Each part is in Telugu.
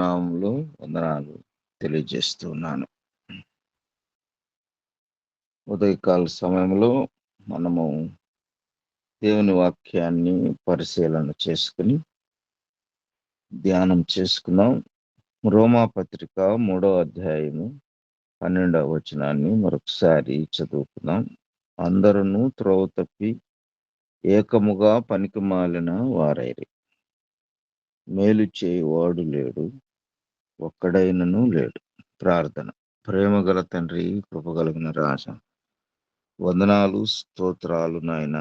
నామములో వందనాలు తెలియజేస్తున్నాను. ఉదయకాల సమయంలో మనము దేవుని వాక్యాన్ని పరిశీలన చేసుకుని ధ్యానం చేసుకున్నాం. రోమాపత్రిక 3వ అధ్యాయము 12వ వచనాన్ని మరొకసారి చదువుకుందాం. అందరూ త్రోవ తప్పి ఏకముగా పనికిమాలిన వారైరి, మేలు చేయువాడు లేడు, ఒక్కడైనను లేడు. ప్రార్థన. ప్రేమగల తండ్రి, కృపగలిగిన రాజా, వందనాలు, స్తోత్రాలు నాయన.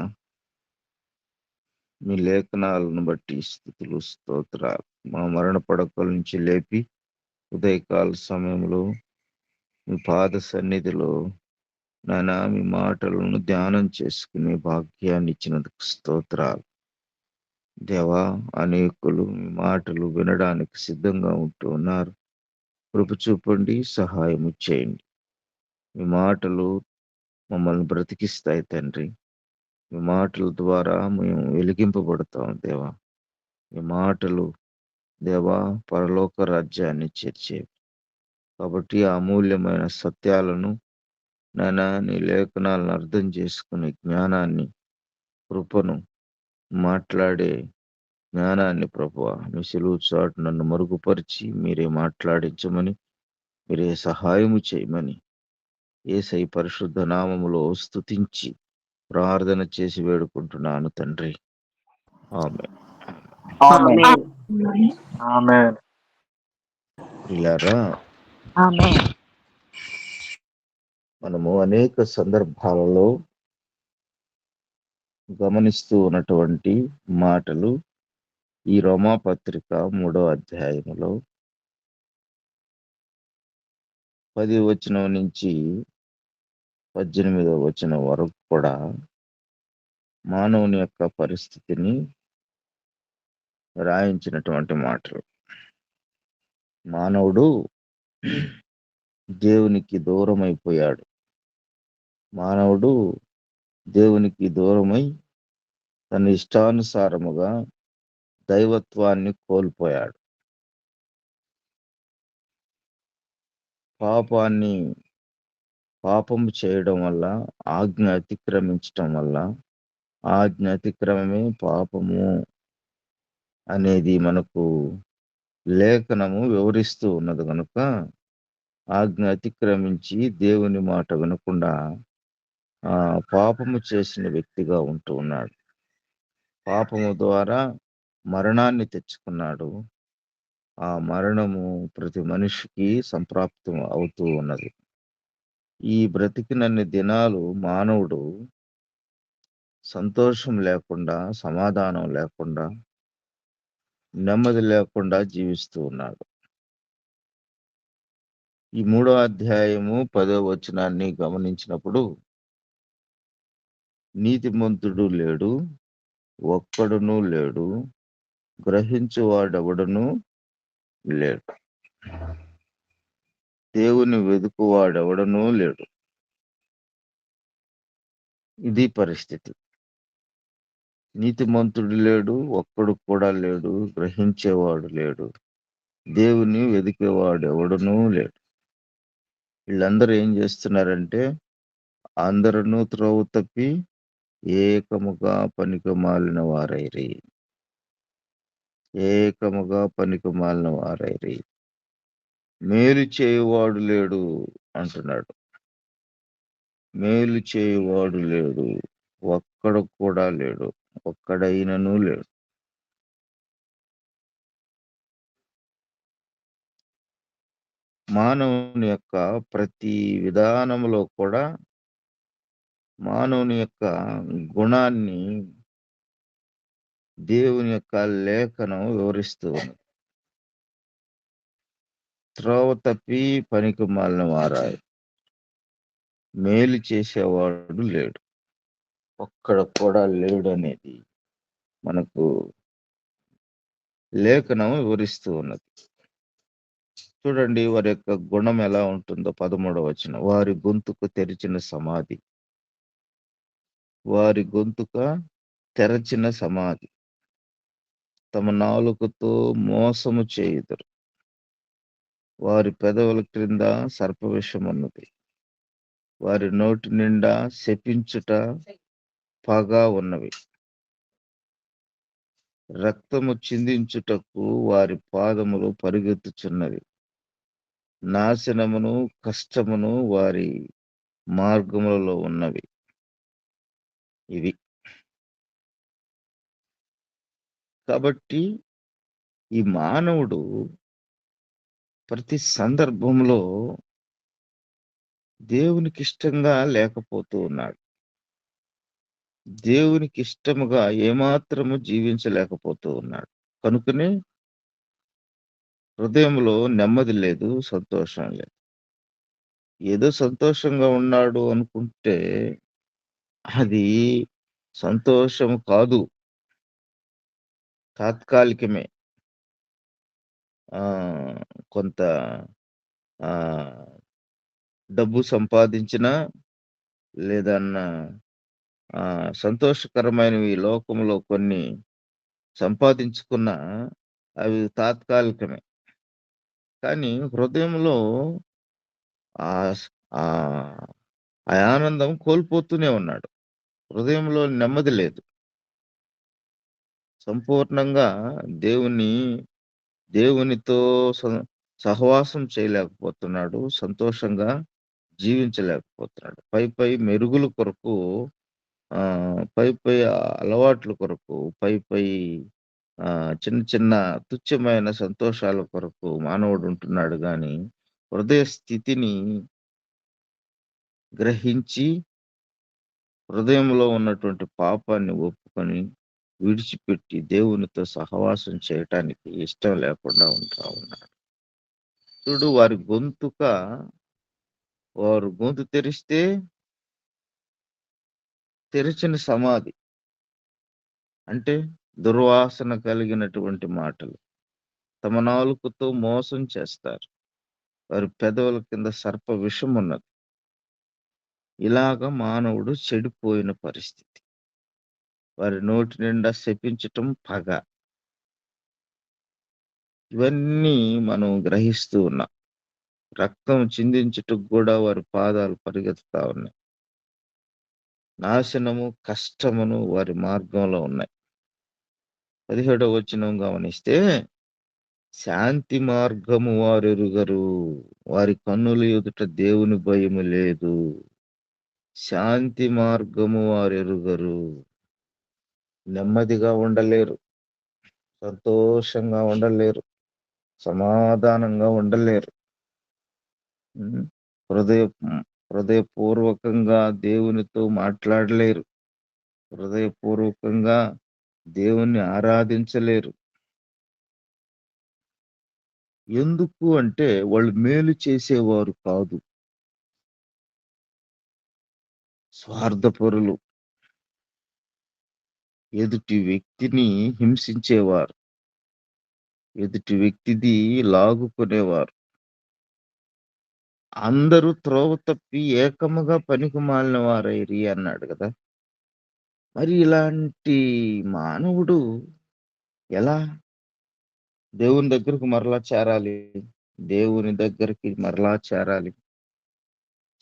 మీ లేఖనాలను బట్టి స్తుతులు, స్తోత్రాలు. మా మరణ పడకల నుంచి లేపి ఉదయకాల సమయంలో మీ పాద సన్నిధిలో నాయన మీ మాటలను ధ్యానం చేసుకునే భాగ్యాన్ని ఇచ్చినందుకు స్తోత్రాలు. దేవా, అనేకులు మీ మాటలు వినడానికి సిద్ధంగా ఉంటూ ఉన్నారు. కృప చూపండి, సహాయం చేయండి. మీ మాటలు మమ్మల్ని బ్రతికిస్తాయి తండ్రి. మీ మాటల ద్వారా మేము వెలిగింపబడతాం దేవా. మీ మాటలు దేవా పరలోక రాజ్యాన్ని చేర్చేవి. కాబట్టి ఆ అమూల్యమైన సత్యాలను నాయన నీ లేఖనాలను అర్థం చేసుకునే జ్ఞానాన్ని, కృపను, మాట్లాడే జ్ఞానాన్ని ప్రభువా మీ సిలువ చాటు నన్ను మరుగుపరిచి మీరే మాట్లాడించమని, మీరే సహాయము చేయమని యేసయ్య పరిశుద్ధ నామములో స్తుతించి ప్రార్థన చేసి వేడుకుంటున్నాను తండ్రి. ఆమేన్. ఆమేన్. ఆమేన్. ప్రియులారా, ఆమేన్. మనము అనేక సందర్భాలలో గమనిస్తూ ఉన్నటువంటి మాటలు ఈ రోమాపత్రిక 3వ అధ్యాయములో 10వ వచనం నుంచి 18వ వచనం వరకు కూడా మానవుని యొక్క పరిస్థితిని రాయించినటువంటి మాటలు. మానవుడు దేవునికి దూరం అయిపోయాడు. మానవుడు దేవునికి దూరమై తన ఇష్టానుసారముగా దైవత్వాన్ని కోల్పోయాడు. పాపము చేయడం వల్ల, ఆజ్ఞ అతిక్రమించటం వల్ల, ఆజ్ఞ అతిక్రమమే పాపము అనేది మనకు లేఖనము వివరిస్తూ ఉన్నది కనుక ఆజ్ఞ అతిక్రమించి దేవుని మాట వినకుండా పాపము చేసిన వ్యక్తిగా ఉంటూ ఉన్నాడు. పాపము ద్వారా మరణాన్ని తెచ్చుకున్నాడు. ఆ మరణము ప్రతి మనిషికి సంప్రాప్తం అవుతూ ఉన్నది. ఈ బ్రతికినన్ని దినాలు మానవుడు సంతోషం లేకుండా, సమాధానం లేకుండా, నెమ్మది లేకుండా జీవిస్తూ ఉన్నాడు. ఈ 3వ అధ్యాయము 10వ వచనాన్ని గమనించినప్పుడు నీతిమంతుడు లేడు, ఒక్కడునూ లేడు, గ్రహించువాడెవడునూ లేడు, దేవుని వెదుకువాడెవడనూ లేడు. ఇది పరిస్థితి. నీతిమంతుడు లేడు, ఒక్కడు కూడా లేడు, గ్రహించేవాడు లేడు, దేవుని వెదికేవాడు ఎవడునూ లేడు. వీళ్ళందరూ ఏం చేస్తున్నారంటే అందరూ త్రోవ తప్పి ఏకముగా పనికిమాలిన వారైరి, ఏకముగా పనికిమాలిన వారైరి, మేలు చేయువాడు లేడు అంటున్నాడు. మేలు చేయువాడు లేడు, ఒక్కడు కూడా లేడు, ఒక్కడైనను లేడు. మానవుని యొక్క ప్రతి విధానంలో కూడా మానవుని యొక్క గుణాన్ని దేవుని యొక్క లేఖనం వివరిస్తూ ఉంది. త్రోవ తప్పి పనికి మాలిన వారాయి, మేలు చేసేవాడు లేడు, ఒక్కడ కూడా లేడు అనేది మనకు లేఖనం వివరిస్తూ ఉన్నది. చూడండి వారి యొక్క గుణం ఎలా ఉంటుందో. 13వ వచనం, వారి గొంతుకు తెరిచిన సమాధి, వారి గొంతుక తెరచిన సమాధి, తమ నాలుకతో మోసము చేయుదురు, వారి పెదవుల క్రింద సర్పవిషమున్నది. వారి నోటి నిండా శపించుట, పగ ఉన్నవి. రక్తము చిందించుటకు వారి పాదములు పరిగెత్తుచున్నవి. నాశనమును, కష్టమును వారి మార్గములలో ఉన్నవి. ఇవి కాబట్టి ఈ మానవుడు ప్రతి సందర్భంలో దేవునికి ఇష్టంగా లేకపోతూ ఉన్నాడు. దేవునికి ఇష్టముగా ఏమాత్రము జీవించలేకపోతూ ఉన్నాడు. కనుకనే హృదయంలో నెమ్మది లేదు, సంతోషం లేదు. ఏదో సంతోషంగా ఉన్నాడు అనుకుంటే అది సంతోషం కాదు, తాత్కాలికమే. కొంత డబ్బు సంపాదించినా లేదన్నా సంతోషకరమైనవి ఈ లోకంలో కొన్ని సంపాదించుకున్నా అవి తాత్కాలికమే. కానీ హృదయంలో ఆ ఆ ఆనందం కోల్పోతూనే ఉన్నాడు. హృదయంలో నెమ్మది లేదు. సంపూర్ణంగా దేవునితో సహవాసం చేయలేకపోతున్నాడు. సంతోషంగా జీవించలేకపోతున్నాడు. పై మెరుగుల కొరకు, పై అలవాట్ల కొరకు, పై చిన్న చిన్న తుచ్చమైన సంతోషాల కొరకు మానవుడు ఉంటున్నాడు గాని, హృదయ స్థితిని గ్రహించి హృదయంలో ఉన్నటువంటి పాపాన్ని ఒప్పుకొని విడిచిపెట్టి దేవునితో సహవాసం చేయటానికి ఇష్టం లేకుండా ఉంటా ఉన్నాడు. చూడు, వారు గొంతు తెరిస్తే తెరిచిన సమాధి. అంటే దుర్వాసన కలిగినటువంటి మాటలు. తమ నాలుకతో మోసం చేస్తారు. వారి పెదవుల కింద సర్ప విషం ఉన్నది. ఇలాగ మానవుడు చెడిపోయిన పరిస్థితి. వారి నోటి నిండా శపించటం, పగ. ఇవన్నీ మనం గ్రహిస్తూ ఉన్నాం. రక్తం చిందించుటకు కూడా వారి పాదాలు పరిగెత్తుతా ఉన్నాయి. నాశనము, కష్టమును వారి మార్గంలో ఉన్నాయి. 17వ వచనం గమనిస్తే, శాంతి మార్గము వారెరుగరు, వారి కన్నుల ఎదుట దేవుని భయము లేదు. శాంతి మార్గము వారెరుగరు. నెమ్మదిగా ఉండలేరు, సంతోషంగా ఉండలేరు, సమాధానంగా ఉండలేరు. హృదయపూర్వకంగా దేవునితో మాట్లాడలేరు. హృదయపూర్వకంగా దేవుణ్ణి ఆరాధించలేరు. ఎందుకు అంటే వాళ్ళు మేలు చేసేవారు కాదు, స్వార్థపరులు. ఎదుటి వ్యక్తిని హింసించేవారు, ఎదుటి వ్యక్తిది లాగుకునేవారు. అందరూ త్రోవ తప్పి ఏకముగా పనికి మాలిన వారైరి అన్నాడు కదా. మరి ఇలాంటి మానవుడు ఎలా దేవుని దగ్గరకు మరలా చేరాలి? దేవుని దగ్గరికి మరలా చేరాలి.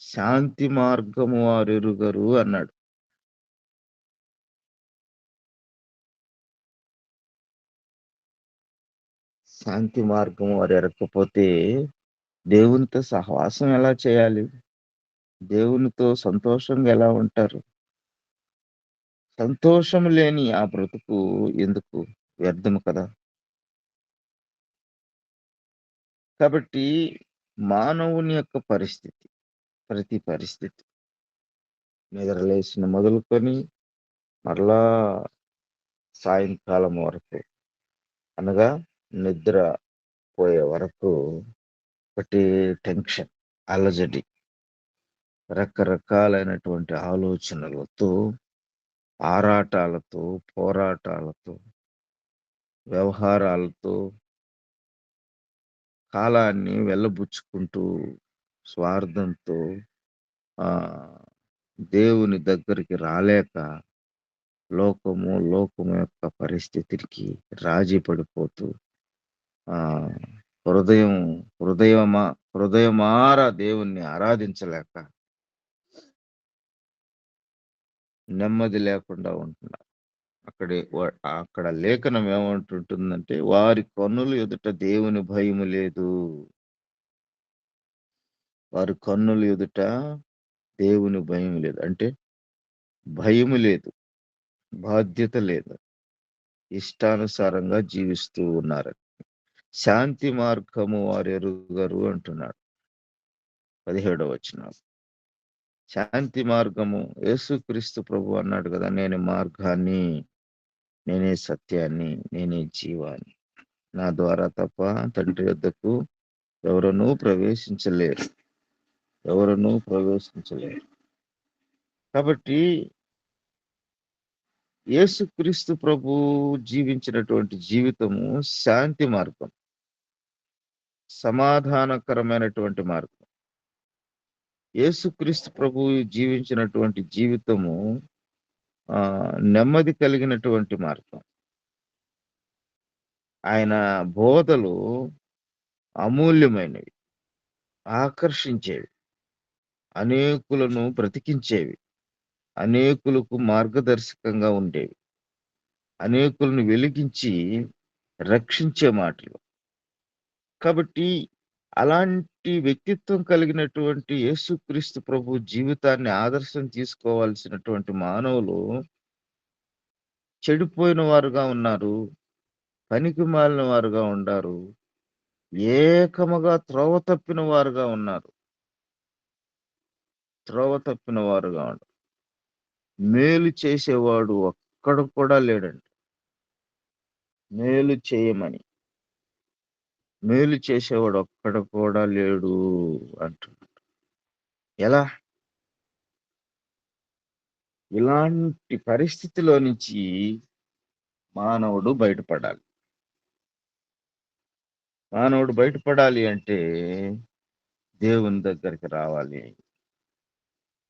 శాంతి మార్గము వారెరుగరు అన్నాడు. శాంతి మార్గం వారు ఎరగకపోతే దేవునితో సహవాసం ఎలా చేయాలి? దేవునితో సంతోషంగా ఎలా ఉంటారు? సంతోషం లేని ఆ బ్రతుకు ఎందుకు? వ్యర్థము కదా. కాబట్టి మానవుని యొక్క పరిస్థితి, ప్రతి పరిస్థితి నిద్రలేసిన మొదలుకొని మరలా సాయంకాలం వరకు, అనగా నిద్ర పోయే వరకు ఒకటి టెన్షన్, అలజడి, రకరకాలైనటువంటి ఆలోచనలతో, ఆరాటాలతో, పోరాటాలతో, వ్యవహారాలతో కాలాన్ని వెళ్ళబుచ్చుకుంటూ స్వార్థంతో దేవుని దగ్గరికి రాలేక లోకము యొక్క పరిస్థితికి రాజీ పడిపోతూ హృదయం హృదయమారా దేవుణ్ణి ఆరాధించలేక నెమ్మది లేకుండా ఉంటున్నారు. అక్కడ లేఖనం ఏమంటుంటుందంటే, వారి కన్నుల ఎదుట దేవుని భయము లేదు. వారి కన్నుల ఎదుట దేవుని భయం లేదు. అంటే భయము లేదు, బాధ్యత లేదు, ఇష్టానుసారంగా జీవిస్తూ ఉన్నారు. శాంతి మార్గము వారు ఎరుగరు అంటున్నాడు 17వ వచనం. శాంతి మార్గము యేసుక్రీస్తు ప్రభు అన్నాడు కదా, నేను మార్గాన్ని, నేనే సత్యాన్ని, నేనే జీవాన్ని, నా ద్వారా తప్ప తండ్రి వద్దకు ఎవరనూ ప్రవేశించలేరు. కాబట్టి యేసుక్రీస్తు ప్రభు జీవించినటువంటి జీవితము శాంతి మార్గం, సమాధానకరమైనటువంటి మార్గం. యేసుక్రీస్తు ప్రభు జీవించినటువంటి జీవితము నెమ్మది కలిగినటువంటి మార్గం. ఆయన బోధలు అమూల్యమైనవి, ఆకర్షించేవి, అనేకులను బ్రతికించేవి, అనేకులకు మార్గదర్శకంగా ఉండేవి, అనేకులను వెలిగించి రక్షించే మాటలు. కాబట్టి అలాంటి వ్యక్తిత్వం కలిగినటువంటి యేసుక్రీస్తు ప్రభు జీవితాన్ని ఆదర్శం తీసుకోవాల్సినటువంటి మానవులు చెడిపోయిన వారుగా ఉన్నారు, పనికి మాలిన వారుగా ఉండారు, ఏకముగా త్రోవ తప్పిన వారుగా ఉన్నారు. మేలు చేసేవాడు ఒక్కడు కూడా లేడండి. మేలు చేయమని, మేలు చేసేవాడు ఒక్కడు కూడా లేడు అంటున్నాడు. ఎలా? ఇలాంటి పరిస్థితిలో నుంచి మానవుడు బయటపడాలి. మానవుడు బయటపడాలి అంటే దేవుని దగ్గరికి రావాలి.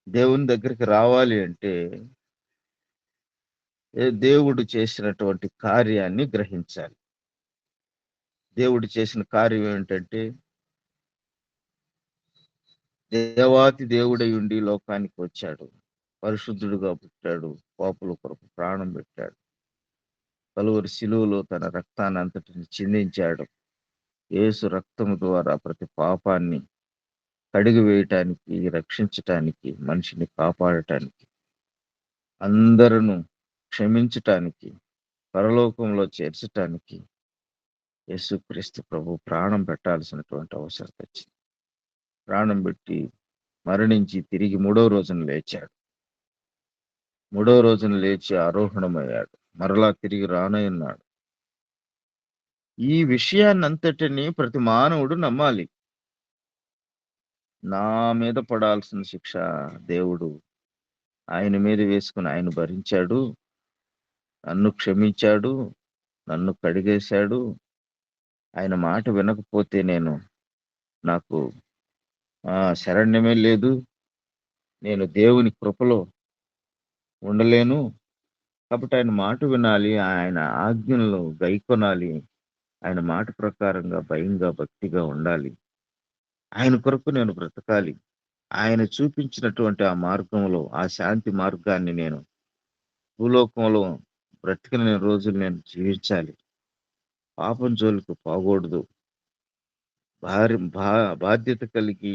దేవుని దగ్గరికి రావాలి అంటే దేవుడు చేసినటువంటి కార్యాన్ని గ్రహించాలి. దేవుడు చేసిన కార్యం ఏమిటంటే, దేవాతి దేవుడై ఉండి లోకానికి వచ్చాడు, పరిశుద్ధుడుగా పుట్టాడు, పాపుల కొరకు ప్రాణం పెట్టాడు, కలువరి శిలువలో తన రక్తాన్ని అంతటిని చిందించాడు. యేసు రక్తము ద్వారా ప్రతి పాపాన్ని కడిగి వేయటానికి, రక్షించటానికి, మనిషిని కాపాడటానికి, అందరూ క్షమించటానికి, పరలోకంలో చేర్చటానికి యేసుక్రీస్తు ప్రభు ప్రాణం పెట్టాల్సినటువంటి అవసరం వచ్చింది. ప్రాణం పెట్టి మరణించి తిరిగి 3వ రోజున లేచాడు. 3వ రోజున లేచి ఆరోహణమయ్యాడు, మరలా తిరిగి రానయ్యున్నాడు. ఈ విషయాన్నంతటినీ ప్రతి మానవుడు నమ్మాలి. నా మీద పడాల్సిన శిక్ష దేవుడు ఆయన మీద వేసుకుని ఆయన భరించాడు, నన్ను క్షమించాడు, నన్ను కడిగేశాడు. ఆయన మాట వినకపోతే నాకు శరణ్యమే లేదు, నేను దేవుని కృపలో ఉండలేను. కాబట్టి ఆయన మాట వినాలి, ఆయన ఆజ్ఞలను గైకొనాలి, ఆయన మాట ప్రకారంగా భయంగా భక్తిగా ఉండాలి. ఆయన కొరకు నేను బ్రతకాలి. ఆయన చూపించినటువంటి ఆ మార్గంలో, ఆ శాంతి మార్గాన్ని నేను భూలోకంలో బ్రతికిన రోజులు నేను జీవించాలి. పాపం జోలికి పోకూడదు. బాధ్యత కలిగి,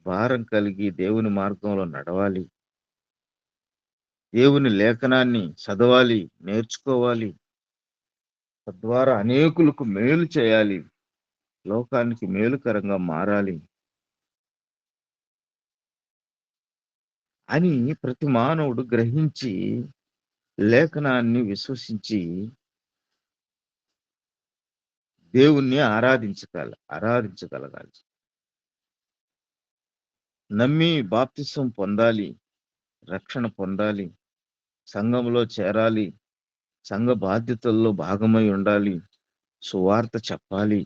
భారం కలిగి దేవుని మార్గంలో నడవాలి. దేవుని లేఖనాన్ని చదవాలి, నేర్చుకోవాలి. తద్వారా అనేకులకు మేలు చేయాలి, లోకానికి మేలుకరంగా మారాలి అని ప్రతి మానవుడు గ్రహించి లేఖనాన్ని విశ్వసించి దేవుణ్ణి ఆరాధించగలగాలి. నమ్మి బాప్తిసం పొందాలి, రక్షణ పొందాలి, సంఘంలో చేరాలి, సంఘ బాధ్యతల్లో భాగమై ఉండాలి, సువార్త చెప్పాలి,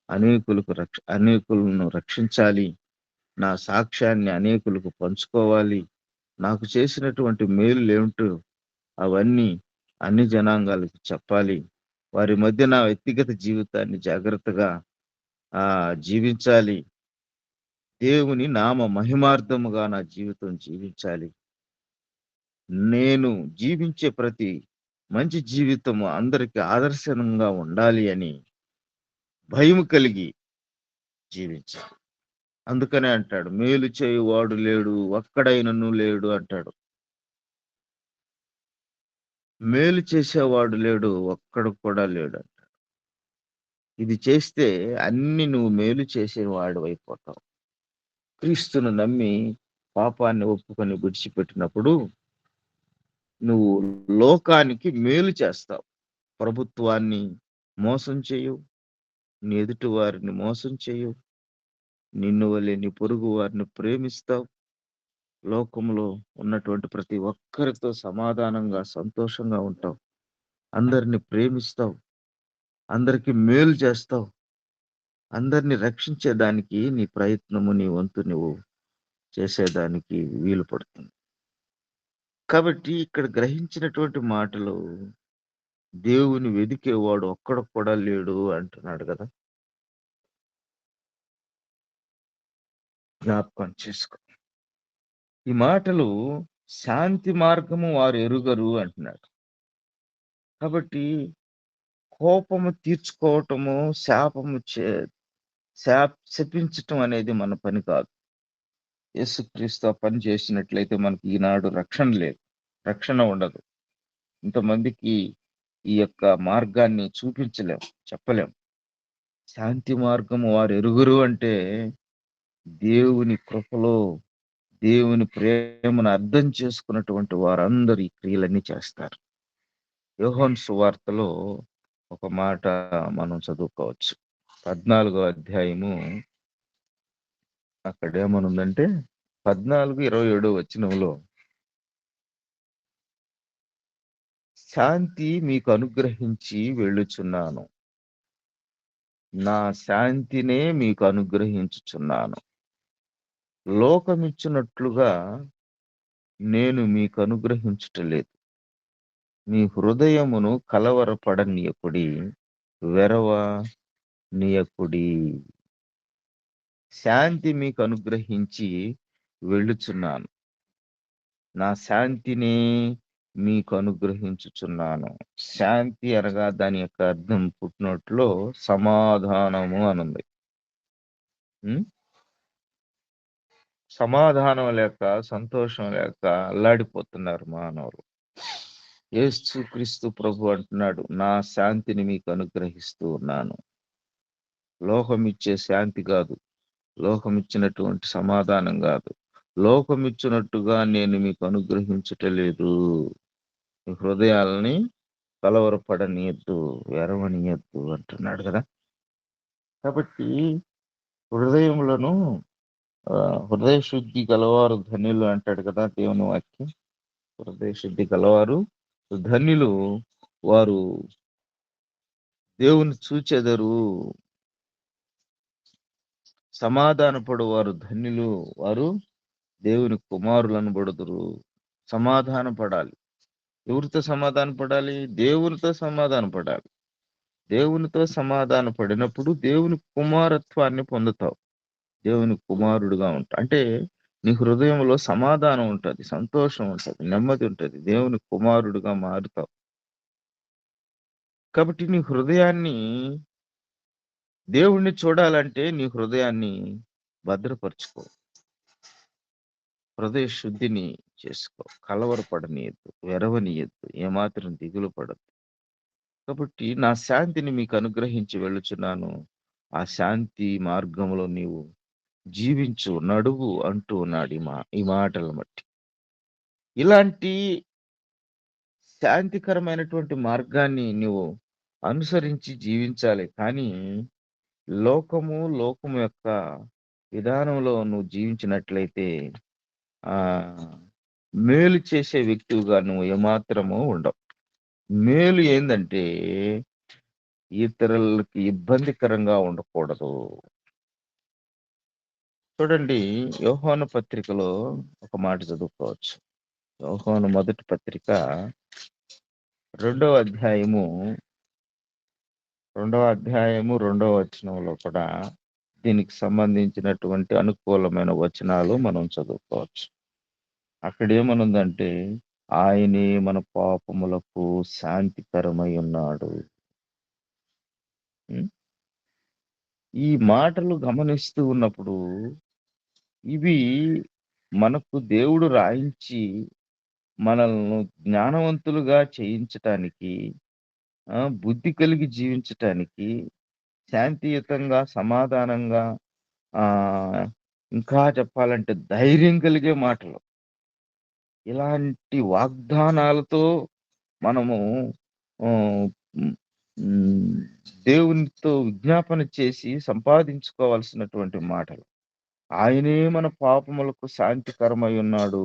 అనేకులను రక్షించాలి, నా సాక్ష్యాన్ని అనేకులకు పంచుకోవాలి, నాకు చేసినటువంటి మేలు ఏమిటో అవన్నీ అన్ని జనాంగాలకు చెప్పాలి, వారి మధ్య నా వ్యక్తిగత జీవితాన్ని జాగ్రత్తగా జీవించాలి. దేవుని నామ మహిమార్థముగా నా జీవితం జీవించాలి. నేను జీవించే ప్రతి మంచి జీవితము అందరికి ఆదర్శనంగా ఉండాలి అని భయం కలిగి జీవించాలి. అందుకనే అంటాడు, మేలు చేయువాడు లేడు, ఒక్కడైనను లేడు అంటాడు. మేలు చేసేవాడు లేడు, ఒక్కడు కూడా లేడు అంటాడు. ఇది చేస్తే అన్ని నువ్వు మేలు చేసేవాడు అయిపోతావు. క్రీస్తును నమ్మి పాపాన్ని ఒప్పుకొని విడిచిపెట్టినప్పుడు నువ్వు లోకానికి మేలు చేస్తావు. ప్రభుత్వాన్ని మోసం చేయవు, నీ ఎదుటి వారిని మోసం చేయవు, నిన్ను వలె నీ పొరుగు వారిని ప్రేమిస్తావు. లోకంలో ఉన్నటువంటి ప్రతి ఒక్కరితో సమాధానంగా సంతోషంగా ఉంటావు. అందరిని ప్రేమిస్తావు, అందరికి మేలు చేస్తావు. అందరిని రక్షించేదానికి నీ ప్రయత్నము, నీ వంతు నువ్వు చేసేదానికి వీలు పడుతుంది. కాబట్టి ఇక్కడ గ్రహించినటువంటి మాటలు, దేవుని వెదికేవాడు ఒక్కడు కూడా లేడు అంటున్నాడు కదా. జ్ఞాపకం చేసుకో. ఈ మాటలు శాంతి మార్గము వారు ఎరుగరు అంటున్నాడు. కాబట్టి కోపము తీర్చుకోవటము, శపించటం అనేది మన పని కాదు. యేసుక్రీస్తు ఆ పని చేసినట్లయితే మనకి ఈనాడు రక్షణ లేదు, రక్షణ ఉండదు. ఇంతమందికి ఈ యొక్క మార్గాన్ని చూపించలేం, చెప్పలేం. శాంతి మార్గము వారు ఎరుగురు అంటే దేవుని కృపలో దేవుని ప్రేమను అర్థం చేసుకున్నటువంటి వారందరూ ఈ క్రియలన్నీ చేస్తారు. యోహాను సువార్తలో ఒక మాట మనం చదువుకోవచ్చు. 14వ అధ్యాయము అక్కడ ఏమనుందంటే 14:27 వచనంలో, శాంతి మీకు అనుగ్రహించి వెళ్ళుచున్నాను, నా శాంతినే మీకు అనుగ్రహించుచున్నాను, లోకమిచ్చినట్లుగా నేను మీకు అనుగ్రహించుటలేదు. మీ హృదయమును కలవరపడనీయకుడి, వెరవనీయకుడి. శాంతి మీకు అనుగ్రహించి వెళ్ళుచున్నాను, నా శాంతిని మీకు అనుగ్రహించుచున్నాను. శాంతి అనగా దాని యొక్క అర్థం పుట్టినట్లో సమాధానము అనుంది. సమాధానం లేక, సంతోషం లేక అల్లాడిపోతున్నారు మానవులు. యేసుక్రీస్తు ప్రభు అంటున్నాడు, నా శాంతిని మీకు అనుగ్రహిస్తూ ఉన్నాను. లోకం ఇచ్చే శాంతి కాదు, లోకం ఇచ్చినటువంటి సమాధానం కాదు, లోకం ఇచ్చినట్టుగా నేను మీకు అనుగ్రహించటలేదు. మీ హృదయాలని కలవరపడనీయద్దు, వెరవనీయద్దు అంటున్నాడు కదా. కాబట్టి హృదయములను హృదయ శుద్ధి గలవారు ధన్యులు అంటాడు కదా దేవుని వాక్యం. హృదయ శుద్ధి గలవారు ధన్యులు, వారు దేవుని చూచెదరు. సమాధానపడు వారు ధన్యులు, వారు దేవుని కుమారులను బడుదురు. సమాధాన పడాలి. ఎవరితో సమాధాన పడాలి? దేవునితో సమాధాన పడాలి. దేవునితో సమాధాన పడినప్పుడు దేవుని కుమారత్వాన్ని పొందుతావు, దేవుని కుమారుడుగా ఉంటావు. అంటే నీ హృదయంలో సమాధానం ఉంటుంది, సంతోషం ఉంటుంది, నెమ్మది ఉంటుంది, దేవుని కుమారుడుగా మారుతావు. కాబట్టి నీ హృదయాన్ని, దేవుణ్ణి చూడాలంటే నీ హృదయాన్ని భద్రపరుచుకో, హృదయ శుద్ధిని చేసుకో, కలవరపడనీయద్దు, వెరవనీయద్దు, ఏమాత్రం దిగులు పడద్దు. కాబట్టి నా శాంతిని మీకు అనుగ్రహించి వెళ్ళుచున్నాను, ఆ శాంతి మార్గంలో నీవు జీవించు, నడువు అంటూ ఉన్నాడు ఈ మాటలను బట్టి. ఇలాంటి శాంతికరమైనటువంటి మార్గాన్ని నువ్వు అనుసరించి జీవించాలి. కానీ లోకము యొక్క విధానంలో నువ్వు జీవించినట్లయితే మేలు చేసే వ్యక్తిగా నువ్వు ఏమాత్రము ఉండవు. మేలు ఏందంటే ఇతరులకి ఇబ్బందికరంగా ఉండకూడదు. చూడండి, యోహాను పత్రికలో ఒక మాట చదువుకోవచ్చు. యోహాను మొదటి పత్రిక 2వ అధ్యాయము 2వ అధ్యాయము 2వ వచనంలో కూడా దీనికి సంబంధించినటువంటి అనుకూలమైన వచనాలు మనం చదువుకోవచ్చు. అక్కడ ఏమనుందంటే, ఆయనే మన పాపములకు శాంతికరమై ఉన్నాడు. ఉం? ఈ మాటలు గమనిస్తూ ఉన్నప్పుడు ఇవి మనకు దేవుడు రాయించి మనల్ని జ్ఞానవంతులుగా చేయించటానికి, బుద్ధి కలిగి జీవించటానికి, శాంతియుతంగా, సమాధానంగా, ఆహ్, ఇంకా చెప్పాలంటే ధైర్యం కలిగే మాటలు. ఇలాంటి వాగ్దానాలతో మనము ఆహ్, హ్మ్, హ్మ్, దేవునితో విజ్ఞాపన చేసి సంపాదించుకోవాల్సినటువంటి మాటలు. ఆయనే మన పాపములకు శాంతికరమై ఉన్నాడు.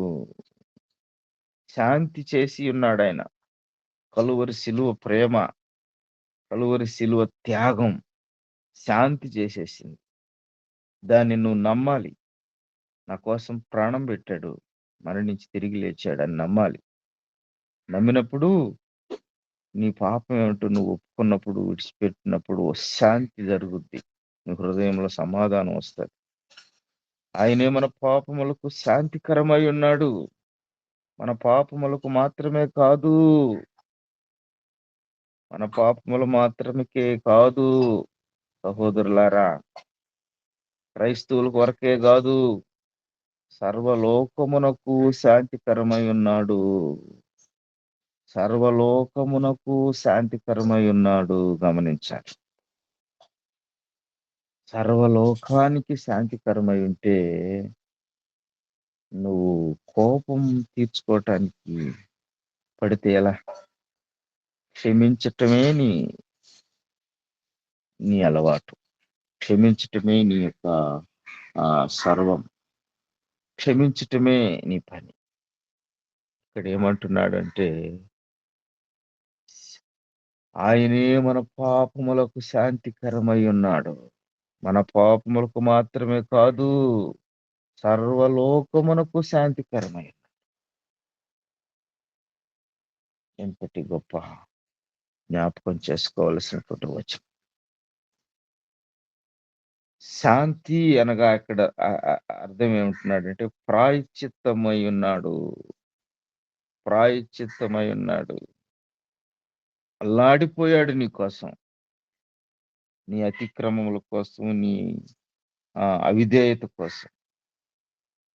శాంతి చేసి ఉన్నాడాయన. కలువరి శిలువ ప్రేమ, కలువరి శిలువ త్యాగం శాంతి చేసేసింది. దాన్ని నువ్వు నమ్మాలి. నా కోసం ప్రాణం పెట్టాడు. మరణించి తిరిగి లేచాడని నమ్మాలి. నమ్మినప్పుడు నీ పాపం ఏమిటో నువ్వు ఒప్పుకున్నప్పుడు, విడిచిపెట్టినప్పుడు శాంతి జరుగుద్ది. నీ హృదయంలో సమాధానం వస్తది. ఆయనే మన పాపములకు శాంతికరమై ఉన్నాడు. మన పాపములకు మాత్రమే కాదు, మన పాపములు మాత్రమే కాదు సహోదరులారా, క్రైస్తవుల కొరకే కాదు, సర్వలోకమునకు శాంతికరమై ఉన్నాడు. సర్వలోకమునకు శాంతికరమై ఉన్నాడు. గమనించాలి. సర్వలోకానికి శాంతికరమై ఉంటే నువ్వు కోపం తీర్చుకోవటానికి పడితే ఎలా? క్షమించటమే నీ నీ అలవాటు. క్షమించటమే నీ యొక్క సర్వం. క్షమించటమే నీ పని. ఇక్కడ ఏమంటున్నాడంటే, ఆయనే మన పాపములకు శాంతికరమై ఉన్నాడు. మన పాపములకు మాత్రమే కాదు, సర్వలోకమునకు శాంతికరమై. ఎంతటి గొప్ప జ్ఞాపకం చేసుకోవలసినటువంటి వచనం. శాంతి అనగా ఇక్కడ అర్థం ఏమంటున్నాడంటే, ప్రాయశ్చిత్తమై ఉన్నాడు. ప్రాయశ్చిత్తమై ఉన్నాడు. అల్లాడిపోయాడు నీ కోసం. నీ అతిక్రమముల కోసం, నీ అవిధేయత కోసం.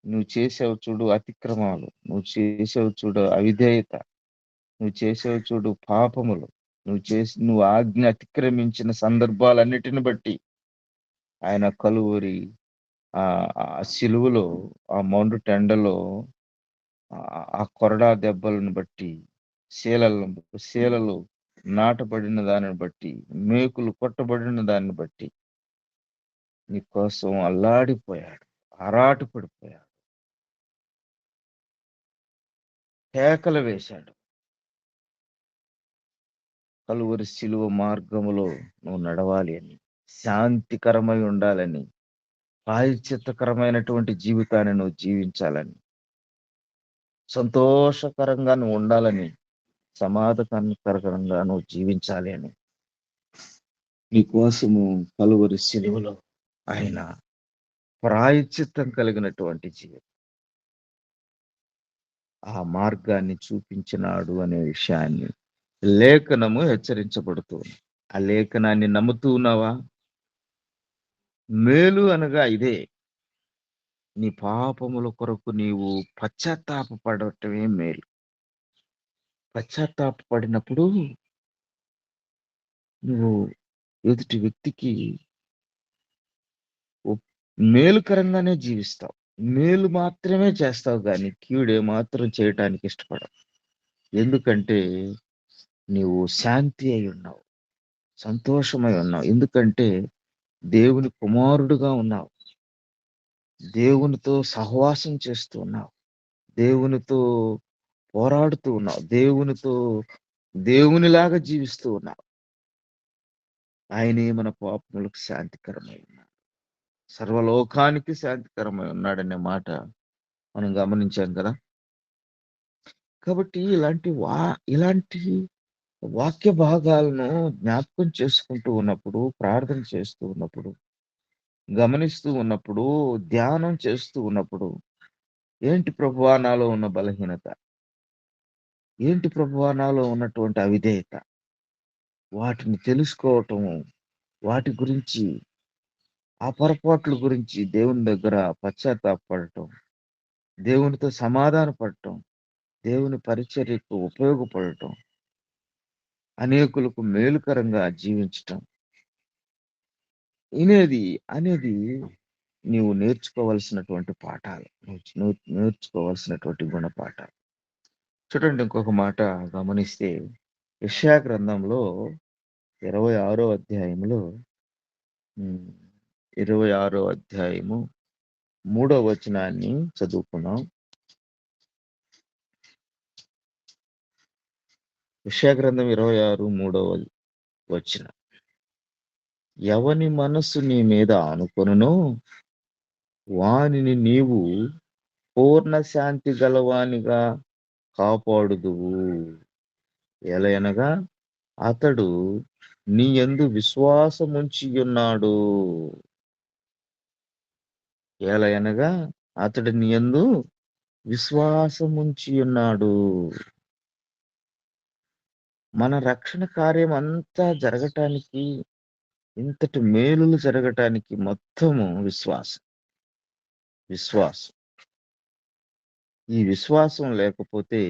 నువ్వు చేసావు చూడు అతిక్రమాలు, నువ్వు చేసావు చూడు అవిధేయత, నువ్వు చేసావు చూడు పాపములు, నువ్వు ఆజ్ఞ అతిక్రమించిన సందర్భాలన్నిటిని బట్టి ఆయన కలువరి ఆ సిలువలో, ఆ మండు టెండలో, ఆ కొరడా దెబ్బలను బట్టి, శీలలు నాటబడిన దానిని బట్టి, మేకులు కొట్టబడిన దాన్ని బట్టి నీ కోసం అల్లాడిపోయాడు, ఆరాటపడిపోయాడు, కేకలు వేశాడు. కలువరి శిలువ మార్గములో నువ్వు నడవాలి అని, శాంతికరమై ఉండాలని, ప్రాయశ్చిత్తకరమైనటువంటి జీవితాన్ని నువ్వు జీవించాలని, సంతోషకరంగా నువ్వు ఉండాలని, సమాధానకరంగా నువ్వు జీవించాలి అని నీ కోసము కలువరి శిలువలో ఆయన ప్రాయశ్చిత్తం కలిగినటువంటి జీవితం, ఆ మార్గాన్ని చూపించినాడు అనే విషయాన్ని లేఖనము హెచ్చరించబడుతుంది. ఆ లేఖనాన్ని నమ్ముతూ ఉన్నావా? మేలు అనగా ఇదే. నీ పాపముల కొరకు నీవు పశ్చాత్తాపడటమే మేలు. పశ్చాత్తాపడినప్పుడు నువ్వు ఎదుటి వ్యక్తికి మేలుకరంగానే జీవిస్తావు. మేలు మాత్రమే చేస్తావు, కానీ కీడే మాత్రం చేయటానికి ఇష్టపడవు. ఎందుకంటే నీవు శాంతి అయి ఉన్నావు, సంతోషమై ఉన్నావు. ఎందుకంటే దేవుని కుమారుడుగా ఉన్నావు, దేవునితో సహవాసం చేస్తూ ఉన్నావు, దేవునితో పోరాడుతూ ఉన్నావు, దేవునిలాగా జీవిస్తూ ఉన్నావు. ఆయనే మన పాపములకు శాంతికరమై ఉన్నాడు, సర్వలోకానికి శాంతికరమై ఉన్నాడనే మాట మనం గమనించాం కదా. కాబట్టి ఇలాంటి వాక్య భాగాలను జ్ఞాపకం చేసుకుంటూ ఉన్నప్పుడు, ప్రార్థన చేస్తూ ఉన్నప్పుడు, గమనిస్తూ ఉన్నప్పుడు, ధ్యానం చేస్తూ ఉన్నప్పుడు, ఏంటి ప్రభువా నాలో ఉన్న బలహీనత? ఏంటి ప్రభువా నాలో ఉన్నటువంటి అవిధేయత? వాటిని తెలుసుకోవటము, వాటి గురించి, ఆ పొరపాట్ల గురించి దేవుని దగ్గర పశ్చాత్తాపపడటం, దేవునితో సమాధాన పడటం, దేవుని పరిచర్యకు ఉపయోగపడటం, అనేకులకు మేలుకరంగా జీవించటం అనేది నీవు నేర్చుకోవలసినటువంటి పాఠాలు. నువ్వు నేర్చుకోవాల్సినటువంటి గుణపాఠాలు. చూడండి, ఇంకొక మాట గమనిస్తే యెషయా గ్రంథంలో 26వ అధ్యాయంలో 26వ అధ్యాయము 3వ వచనాన్ని చదువుకున్నాం. యెషయా గ్రంథం 26 3వ వచనం. ఎవని మనస్సు నీ మీద ఆనుకొనునో వానిని నీవు పూర్ణ శాంతి గలవానిగా కాపాడుదువు. ఎలయనగా అతడు నీ యందు విశ్వాసముంచి ఉన్నాడు. ఎలయనగా అతడు నీ యందు విశ్వాసముంచి ఉన్నాడు. మన రక్షణ కార్యం అంతా జరగటానికి, ఇంతటి మేలులు జరగటానికి మొత్తము విశ్వాసం. ఈ విశ్వాసం లేకపోతే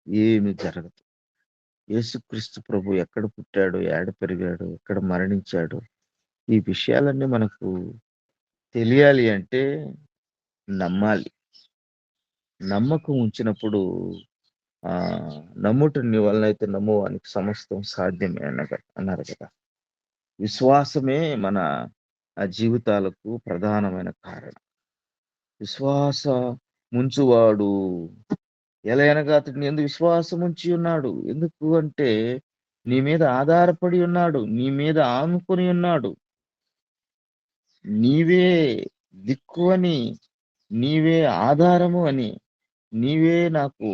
ఏమి జరగదు. యేసుక్రీస్తు ప్రభు ఎక్కడ పుట్టాడు, ఏడ పెరిగాడు, ఎక్కడ మరణించాడు, ఈ విషయాలన్నీ మనకు తెలియాలి అంటే నమ్మాలి. నమ్మకం ఉంచినప్పుడు నమ్ముట నీ వలనైతే నమ్మువానికి సమస్తం సాధ్యమే అన్నారు కదా. విశ్వాసమే మన జీవితాలకు ప్రధానమైన కారణం. విశ్వాస ముంచువాడు ఎలయనగా అతడు నీ యందు విశ్వాసం ఉంచి ఉన్నాడు. ఎందుకు అంటే నీ మీద ఆధారపడి ఉన్నాడు, నీ మీద ఆనుకొని ఉన్నాడు. నీవే దిక్కు అని, నీవే ఆధారము అని, నీవే నాకు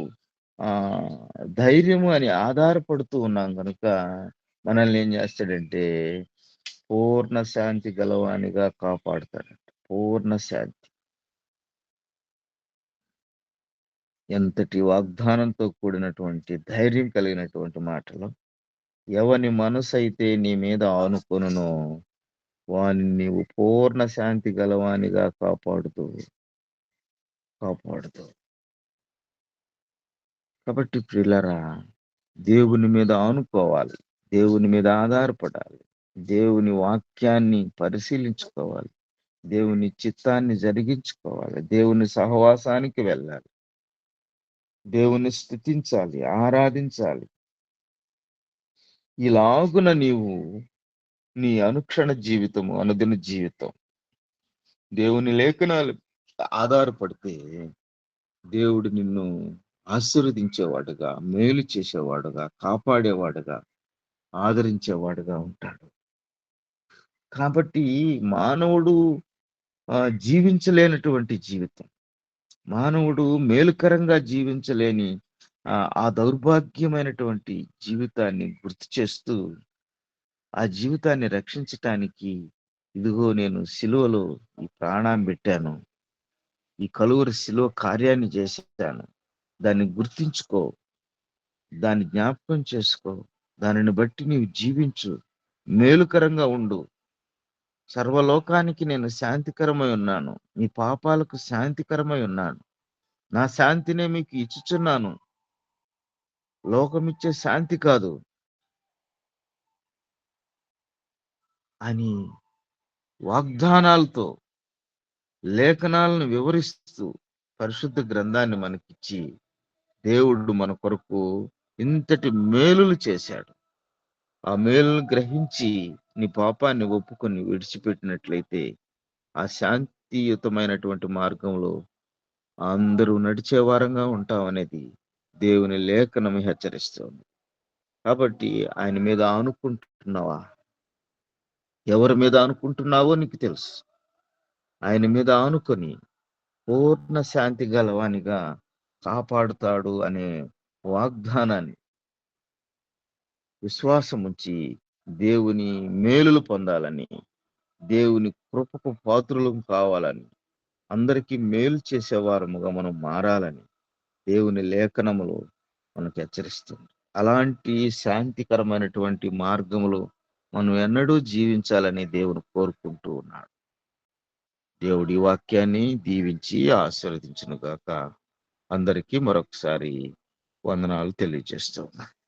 ధైర్యము అని ఆధారపడుతూ ఉన్నాం కనుక మనల్ని ఏం చేస్తాడంటే పూర్ణ శాంతి గలవానిగా కాపాడుతాడంట. పూర్ణ శాంతి. ఎంతటి వాగ్దానంతో కూడినటువంటి ధైర్యం కలిగినటువంటి మాటలు. ఎవని మనసు అయితే నీ మీద ఆనుకొనునో వాని నీవు పూర్ణ శాంతి గలవానిగా కాపాడుతూ. కాబట్టి ప్రియులారా, దేవుని మీద ఆనుకోవాలి, దేవుని మీద ఆధారపడాలి, దేవుని వాక్యాన్ని పరిశీలించుకోవాలి, దేవుని చిత్తాన్ని జరిగించుకోవాలి, దేవుని సహవాసానికి వెళ్ళాలి, దేవుని స్తుతించాలి, ఆరాధించాలి. ఇలాగున నీవు నీ అనుక్షణ జీవితము, అనుదిన జీవితం దేవుని లేఖనాలు ఆధారపడితే దేవుడు నిన్ను ఆశీర్వదించేవాడుగా, మేలు చేసేవాడుగా, కాపాడేవాడుగా, ఆదరించేవాడుగా ఉంటాడు. కాబట్టి మానవుడు జీవించలేనటువంటి జీవితం, మానవుడు మేలుకరంగా జీవించలేని ఆ దౌర్భాగ్యమైనటువంటి జీవితాన్ని గుర్తు చేస్తూ ఆ జీవితాన్ని రక్షించటానికి ఇదిగో నేను సిలువలో ఈ ప్రాణాన్ని పెట్టాను, ఈ కలువరి సిలువ కార్యాన్ని చేశాను, దాన్ని గుర్తించుకో, దాన్ని జ్ఞాపకం చేసుకో, దానిని బట్టి నీవు జీవించు, మేలుకరంగా ఉండు. సర్వలోకానికి నేను శాంతికరమై ఉన్నాను, మీ పాపాలకు శాంతికరమై ఉన్నాను, నా శాంతినే మీకు ఇచ్చుచున్నాను, లోకమిచ్చే శాంతి కాదు అని వాగ్దానాలతో లేఖనాలను వివరిస్తూ పరిశుద్ధ గ్రంథాన్ని మనకిచ్చి దేవుడు మన కొరకు ఇంతటి మేలులు చేశాడు. ఆ మేలును గ్రహించి నీ పాపాన్ని ఒప్పుకొని విడిచిపెట్టినట్లయితే ఆ శాంతియుతమైనటువంటి మార్గంలో అందరూ నడిచే వారంగా ఉంటామనేది దేవుని లేఖనం హెచ్చరిస్తుంది. కాబట్టి ఆయన మీద ఆనుకుంటున్నావా? ఎవరి మీద ఆనుకుంటున్నావో నీకు తెలుసు. ఆయన మీద ఆనుకొని పూర్ణ శాంతి గలవానిగా కాపాడుతాడు అనే వాగ్దానాన్ని విశ్వాసం ఉంచి దేవుని మేలులు పొందాలని, దేవుని కృపకు పాత్రులం కావాలని, అందరికీ మేలు చేసేవారముగా మనం మారాలని దేవుని లేఖనములు మనకు హెచ్చరిస్తుంది. అలాంటి శాంతికరమైనటువంటి మార్గములు మనం ఎన్నడూ జీవించాలని దేవుడు కోరుకుంటూ ఉన్నాడు. దేవుడి వాక్యాన్ని దీవించి ఆశీర్వదించును గాక. అందరికీ మరొకసారి వందనాలు తెలియజేస్తూ ఉన్నాను.